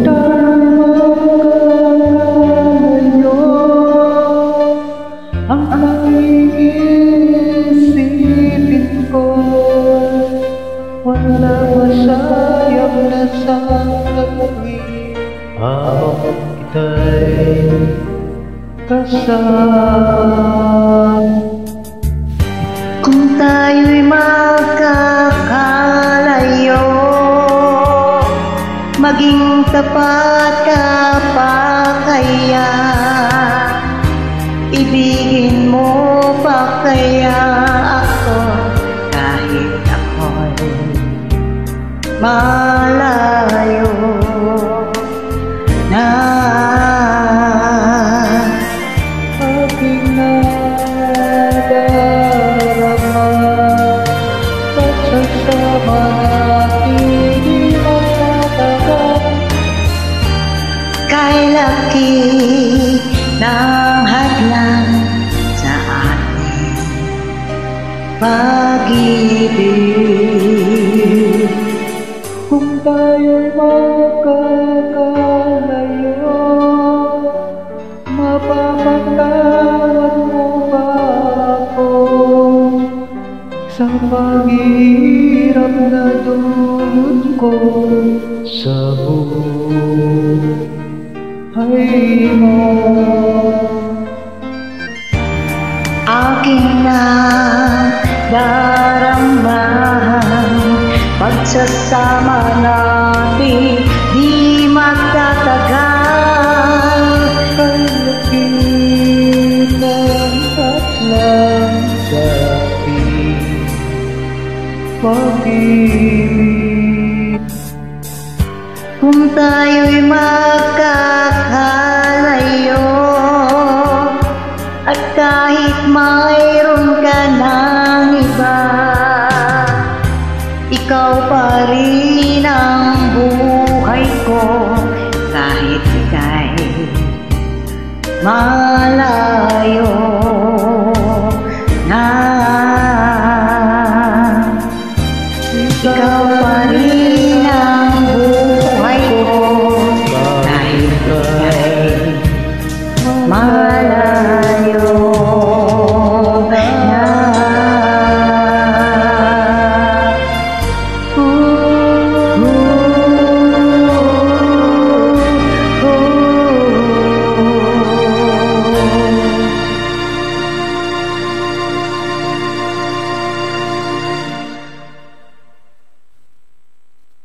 magkakalayo, ang iisipin ko, wala masayang nasakit habang kita'y kasama. Kung tayo'y magkakalayo, maging tapat ka pa kaya? Ibigin mo pa kaya ako kahit ako'y malayo na? Aking nadarama, pagsasama natin di magtatagal. Kay laki ng hadlang sa ating pag-ibig. Kung tayo'y magkakalayo, mapapatawad mo ba ako sa paghihirap na dulot ko sa buhay mo? Aking nadaramahan, pagsasama natin di magtatagal. Kay laki ng hadlang sa ating pag-ibig. Kung tayo'y magkakalayo, at kahit mayroon ka ng iba, ikaw pa rin ang buhay ko kahit ika'y